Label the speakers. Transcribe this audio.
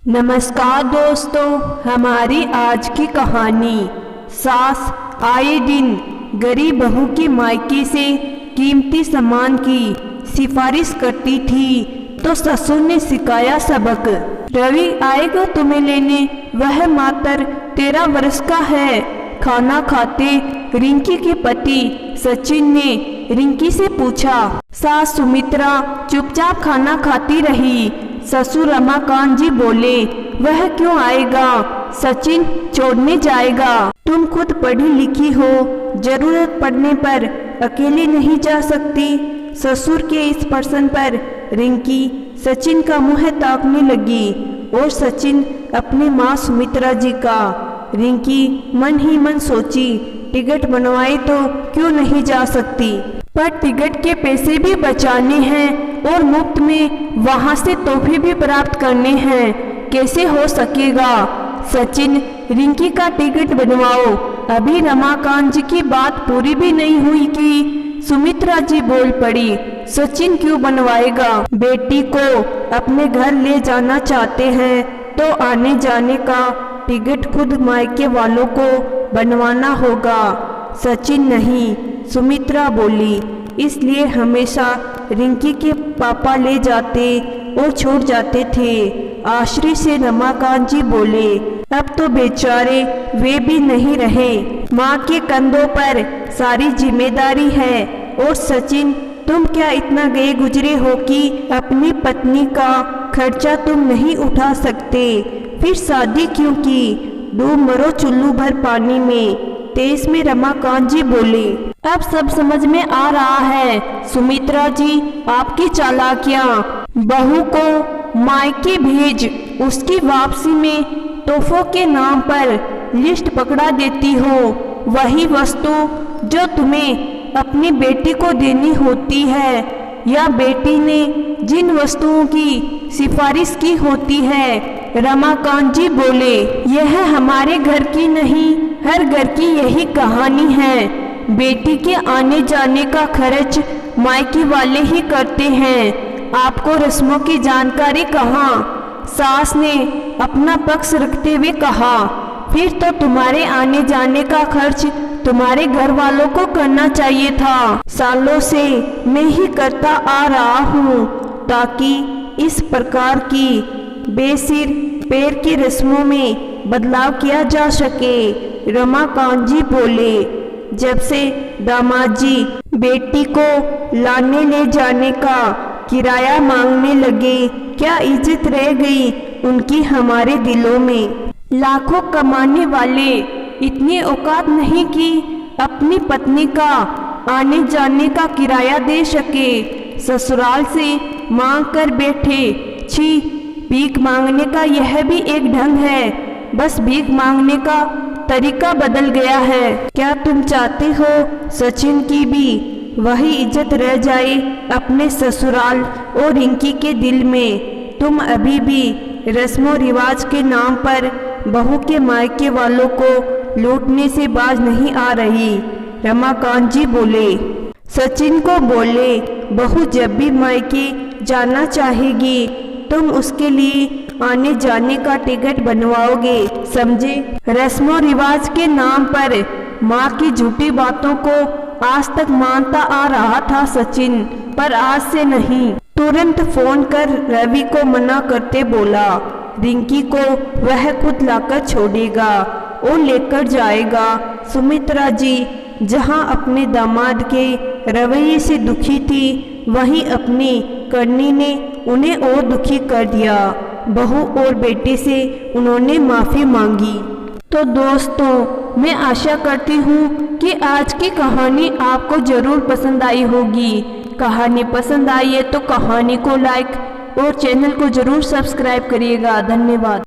Speaker 1: नमस्कार दोस्तों, हमारी आज की कहानी। सास आए दिन गरीब बहू की मायके से कीमती सामान की सिफारिश करती थी तो ससुर ने सिखाया सबक। रवि आएगा तुम्हें लेने, वह मात्र 13 वर्ष का है। खाना खाते रिंकी के पति सचिन ने रिंकी से पूछा। सास सुमित्रा चुपचाप खाना खाती रही। ससुर रमाकांत जी बोले, वह क्यों आएगा, सचिन छोड़ने जाएगा। तुम खुद पढ़ी लिखी हो, जरूरत पड़ने पर अकेले नहीं जा सकती। ससुर के इस प्रश्न पर रिंकी सचिन का मुंह ताकने लगी और सचिन अपनी माँ सुमित्रा जी का। रिंकी मन ही मन सोची, टिकट बनवाए तो क्यों नहीं जा सकती, पर टिकट के पैसे भी बचाने हैं और मुफ्त में वहां से तोहफे भी प्राप्त करने हैं, कैसे हो सकेगा। सचिन, रिंकी का टिकट बनवाओ। अभी रमाकांत जी की बात पूरी भी नहीं हुई कि सुमित्रा जी बोल पड़ी, सचिन क्यों बनवाएगा, बेटी को अपने घर ले जाना चाहते हैं तो आने जाने का टिकट खुद मायके वालों को बनवाना होगा। सचिन, नहीं, सुमित्रा बोली, इसलिए हमेशा रिंकी के पापा ले जाते और छोड़ जाते थे। आश्री से रमाकांत जी बोले, अब तो बेचारे वे भी नहीं रहे, माँ के कंधों पर सारी जिम्मेदारी है। और सचिन, तुम क्या इतना गए गुजरे हो कि अपनी पत्नी का खर्चा तुम नहीं उठा सकते, फिर शादी क्यों की, डूब मरो चुल्लू भर पानी में। तेज में रमाकांत जी बोले, अब सब समझ में आ रहा है सुमित्रा जी आपकी चालाकियाँ। बहू को मायके भेज उसकी वापसी में तोहफों के नाम पर लिस्ट पकड़ा देती हो, वही वस्तु जो तुम्हें अपनी बेटी को देनी होती है या बेटी ने जिन वस्तुओं की सिफारिश की होती है। रमाकांत जी बोले, यह हमारे घर की नहीं, हर घर की यही कहानी है। बेटी के आने जाने का खर्च मायके वाले ही करते हैं, आपको रस्मों की जानकारी कहाँ। सास ने अपना पक्ष रखते हुए कहा, फिर तो तुम्हारे आने जाने का खर्च तुम्हारे घर वालों को करना चाहिए था। सालों से मैं ही करता आ रहा हूँ ताकि इस प्रकार की बेसिर पैर की रस्मों में बदलाव किया जा सके। रमाकांत जी बोले, जब से दामाद जी बेटी को लाने ले जाने का किराया मांगने लगे, क्या इज्जत रह गई उनकी हमारे दिलों में। लाखों कमाने वाले इतनी औकात नहीं कि अपनी पत्नी का आने जाने का किराया दे सके। ससुराल से मांग कर बैठे, छी, भीख मांगने का यह भी एक ढंग है, बस भीख मांगने का तरीका बदल गया है। क्या तुम चाहते हो सचिन की भी वही इज्जत रह जाए अपने ससुराल और रिंकी के दिल में। तुम अभी भी रस्मों रिवाज के नाम पर बहू के मायके वालों को लूटने से बाज नहीं आ रही। रमाकांत जी बोले। सचिन को बोले, बहू जब भी मायके जाना चाहेगी तुम उसके लिए आने जाने का टिकट बनवाओगे, समझे। रस्मों रिवाज के नाम पर माँ की झूठी बातों को आज तक मानता आ रहा था सचिन, पर आज से नहीं। तुरंत फोन कर रवि को मना करते बोला, रिंकी को वह खुद लाकर छोड़ेगा और लेकर जाएगा। सुमित्रा जी जहां अपने दामाद के रवैये से दुखी थी, वहीं अपनी करनी ने उन्हें और दुखी कर दिया। बहू और बेटे से उन्होंने माफ़ी मांगी। तो दोस्तों, मैं आशा करती हूँ कि आज की कहानी आपको ज़रूर पसंद आई होगी। कहानी पसंद आई है तो कहानी को लाइक और चैनल को ज़रूर सब्सक्राइब करिएगा। धन्यवाद।